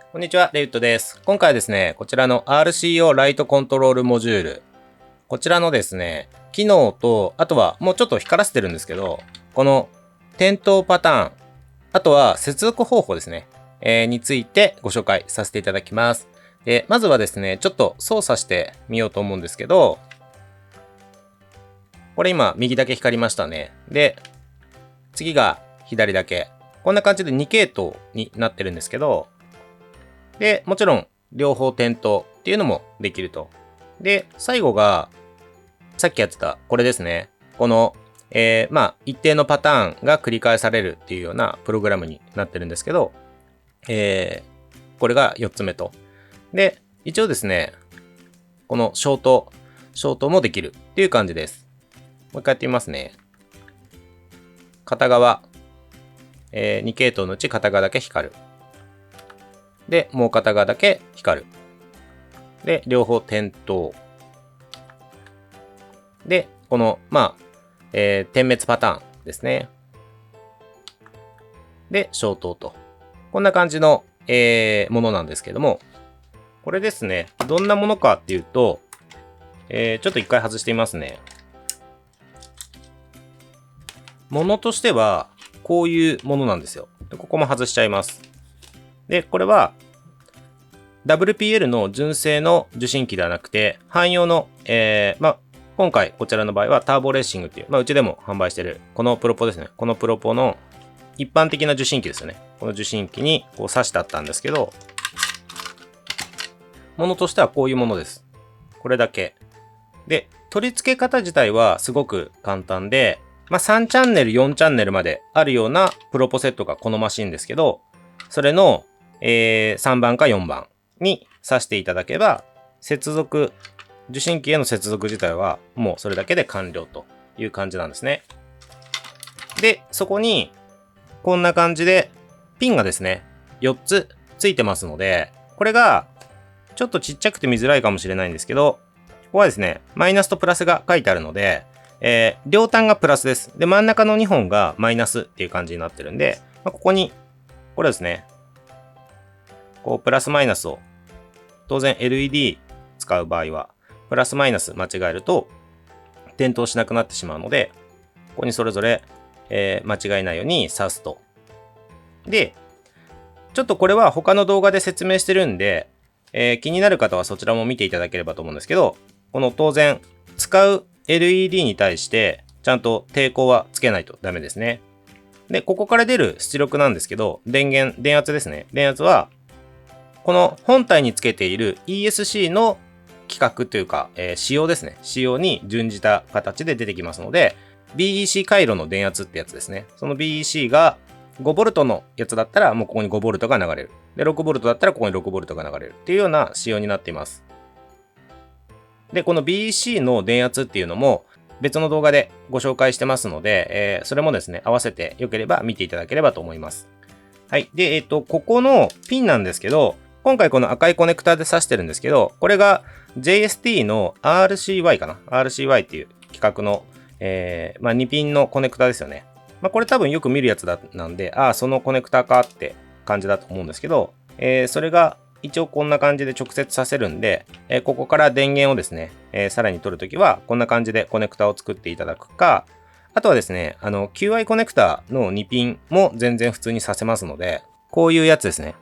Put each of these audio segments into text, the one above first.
こんにちは、レイウッドです。今回はですね、こちらの RCO ライトコントロールモジュール。こちらのですね、機能と、あとはもうちょっと光らせてるんですけど、この点灯パターン、あとは接続方法ですね、についてご紹介させていただきます。で、まずはですね、ちょっと操作してみようと思うんですけど、これ今、右だけ光りましたね。で、次が左だけ。こんな感じで2系統になってるんですけど、で、もちろん両方点灯っていうのもできると。で、最後が、さっきやってたこれですね。この、一定のパターンが繰り返されるっていうようなプログラムになってるんですけど、これが4つ目と。で、一応ですね、このショートもできるっていう感じです。もう一回やってみますね。片側、2系統のうち片側だけ光る。で、もう片側だけ光る。で、両方点灯。で、この、点滅パターンですね。で、消灯と。こんな感じの、ものなんですけども、これですね、どんなものかっていうと、ちょっと一回外してみますね。ものとしては、こういうものなんですよ。でここも外しちゃいます。で、これは、WPL の純正の受信機ではなくて、汎用の、今回こちらの場合はターボレーシングっていう、うちでも販売してる、このプロポですね。このプロポの一般的な受信機ですよね。この受信機にこう挿してあったんですけど、ものとしてはこういうものです。これだけ。で、取り付け方自体はすごく簡単で、3チャンネル、4チャンネルまであるようなプロポセットがこのマシンですけど、それの、3番か4番に挿していただけば、受信機への接続自体はもうそれだけで完了という感じなんですね。で、そこにこんな感じでピンがですね、4つついてますので、これがちょっとちっちゃくて見づらいかもしれないんですけど、ここはですね、マイナスとプラスが書いてあるので、両端がプラスです。で、真ん中の2本がマイナスっていう感じになってるんで、ここに、これですね、こうプラスマイナスを、当然 LED 使う場合は、プラスマイナス間違えると点灯しなくなってしまうので、ここにそれぞれ、間違えないように挿すと。で、ちょっとこれは他の動画で説明してるんで、気になる方はそちらも見ていただければと思うんですけど、この当然使う LED に対してちゃんと抵抗はつけないとダメですね。で、ここから出る出力なんですけど、電圧ですね。電圧は、この本体につけている ESC の規格というか、仕様ですね。仕様に準じた形で出てきますので、BEC 回路の電圧ってやつですね。その BEC が 5V のやつだったら、もうここに 5V が流れる。で、6V だったらここに 6V が流れるっていうような仕様になっています。で、この BEC の電圧っていうのも別の動画でご紹介してますので、それもですね、合わせてよければ見ていただければと思います。はい。で、ここのピンなんですけど、今回この赤いコネクタで挿してるんですけど、これが JST の RCY かな ?RCY っていう規格の、2ピンのコネクタですよね。これ多分よく見るやつなんで、そのコネクタかって感じだと思うんですけど、それが一応こんな感じで直接させるんで、ここから電源をですね、さらに取るときはこんな感じでコネクタを作っていただくか、あとはですね、QI コネクタの2ピンも全然普通にさせますので、こういうやつですね。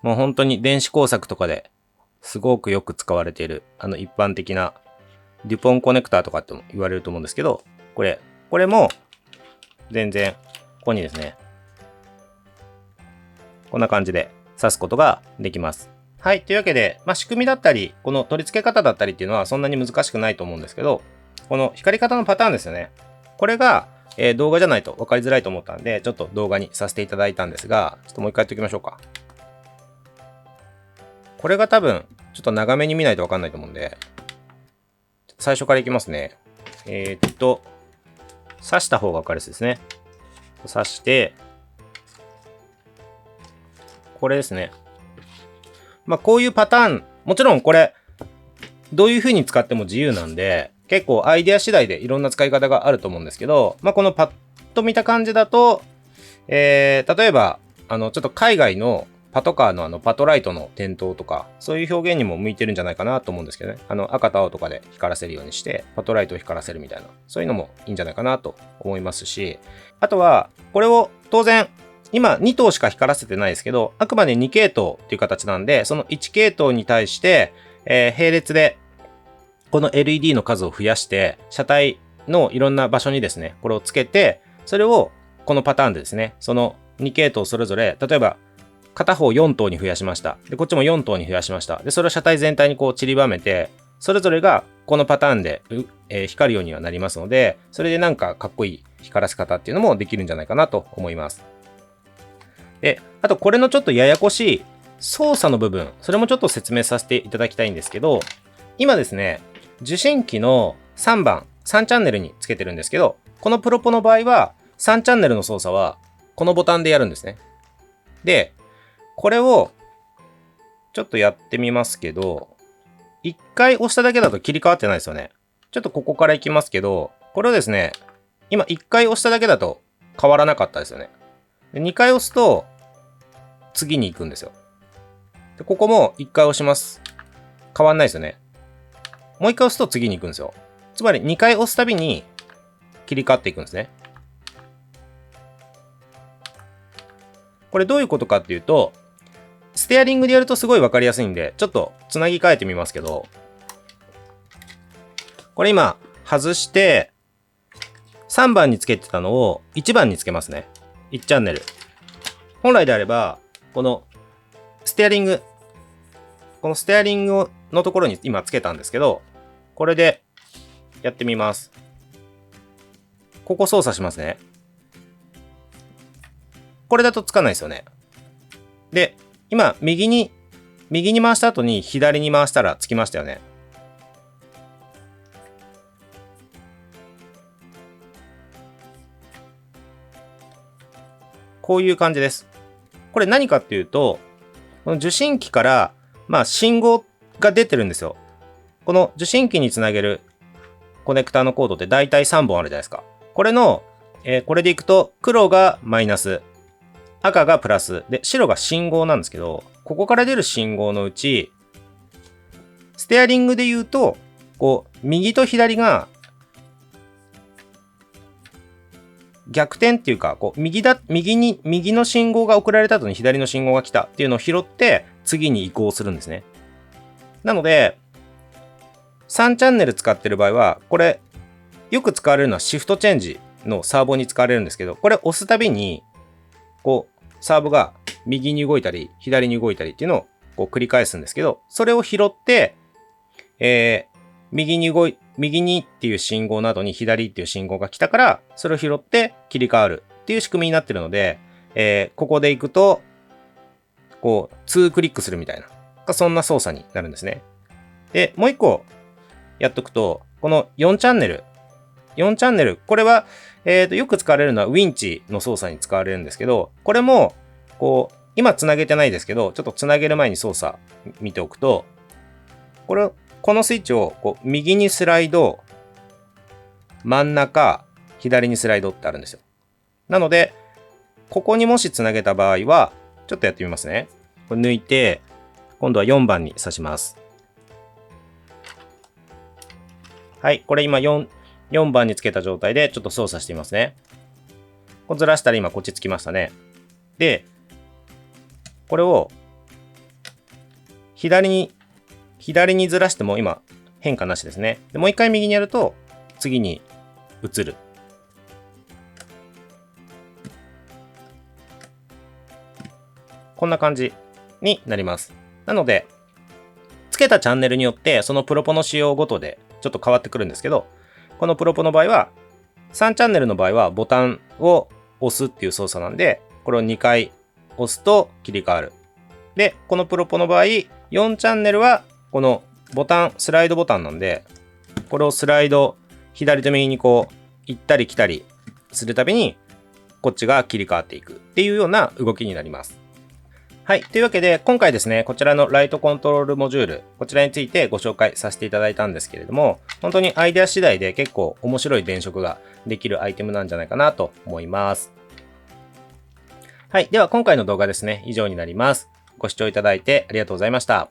もう本当に電子工作とかですごくよく使われている、一般的なデュポンコネクターとかっても言われると思うんですけど、これも全然ここにですね、こんな感じで挿すことができます。はい。というわけで、仕組みだったり、この取り付け方だったりっていうのはそんなに難しくないと思うんですけど、この光り方のパターンですよね。これが、動画じゃないと分かりづらいと思ったんで、ちょっと動画にさせていただいたんですが、ちょっともう一回やっておきましょうか。これが多分、ちょっと長めに見ないと分かんないと思うんで、最初からいきますね。挿した方が分かりやすいですね。挿して、これですね。こういうパターン、もちろんこれ、どういう風に使っても自由なんで、結構アイデア次第でいろんな使い方があると思うんですけど、このパッと見た感じだと、例えば、ちょっと海外のパトカーのパトライトの点灯とか、そういう表現にも向いてるんじゃないかなと思うんですけどね。赤と青とかで光らせるようにして、パトライトを光らせるみたいな、そういうのもいいんじゃないかなと思いますし、あとは、これを当然、今2灯しか光らせてないですけど、あくまで2系統っていう形なんで、その1系統に対して、並列で、この LED の数を増やして、車体のいろんな場所にですね、これをつけて、それをこのパターンでですね、その2系統それぞれ、例えば、片方4灯に増やしました。で、こっちも4灯に増やしました。で、それを車体全体にこう散りばめて、それぞれがこのパターンで、光るようにはなりますので、それでなんかかっこいい光らせ方っていうのもできるんじゃないかなと思います。で、あとこれのちょっとややこしい操作の部分、それもちょっと説明させていただきたいんですけど、今ですね、受信機の3番、3チャンネルにつけてるんですけど、このプロポの場合は、3チャンネルの操作はこのボタンでやるんですね。で、これをちょっとやってみますけど、1回押しただけだと切り替わってないですよね。ちょっとここから行きますけど、これをですね、今1回押しただけだと変わらなかったですよね。で2回押すと次に行くんですよ。でここも1回押します。変わんないですよね。もう1回押すと次に行くんですよ。つまり2回押すたびに切り替わっていくんですね。これどういうことかっていうと、ステアリングでやるとすごいわかりやすいんで、ちょっとつなぎ替えてみますけど、これ今外して3番につけてたのを1番につけますね。1チャンネル。本来であれば、このステアリングのところに今つけたんですけど、これでやってみます。ここ操作しますね。これだとつかないですよね。で、今、右に回した後に左に回したらつきましたよね。こういう感じです。これ何かっていうと、この受信機から、信号が出てるんですよ。この受信機につなげるコネクターのコードって大体3本あるじゃないですか。これの、これでいくと、黒がマイナス、赤がプラス、で、白が信号なんですけど、ここから出る信号のうち、ステアリングで言うと、こう、右と左が、逆転っていうか、こう、右の信号が送られた後に左の信号が来たっていうのを拾って、次に移行するんですね。なので、3チャンネル使ってる場合は、これ、よく使われるのはシフトチェンジのサーボに使われるんですけど、これ押すたびに、こう、サーボが右に動いたり、左に動いたりっていうのをこう繰り返すんですけど、それを拾って、右にっていう信号などに左っていう信号が来たから、それを拾って切り替わるっていう仕組みになってるので、ここで行くと、こう、2クリックするみたいな、そんな操作になるんですね。で、もう一個やっとくと、この4チャンネル、これは、よく使われるのはウィンチの操作に使われるんですけど、これも、こう、今つなげてないですけど、ちょっとつなげる前に操作見ておくと、このスイッチをこう右にスライド、真ん中、左にスライドってあるんですよ。なので、ここにもしつなげた場合は、ちょっとやってみますね。これ抜いて、今度は4番に挿します。はい、これ今4番につけた状態でちょっと操作してみますね。こうずらしたら今こっちつきましたね。で、これを左にずらしても今変化なしですね。でもう一回右にやると次に移る。こんな感じになります。なので、つけたチャンネルによってそのプロポの仕様ごとでちょっと変わってくるんですけど、このプロポの場合は、3チャンネルの場合はボタンを押すっていう操作なんで、これを2回押すと切り替わる。で、このプロポの場合、4チャンネルはこのボタン、スライドボタンなんで、これをスライド、左と右にこう、行ったり来たりするたびに、こっちが切り替わっていくっていうような動きになります。はい。というわけで、今回ですね、こちらのライトコントロールモジュール、こちらについてご紹介させていただいたんですけれども、本当にアイデア次第で結構面白い電飾ができるアイテムなんじゃないかなと思います。はい。では今回の動画ですね、以上になります。ご視聴いただいてありがとうございました。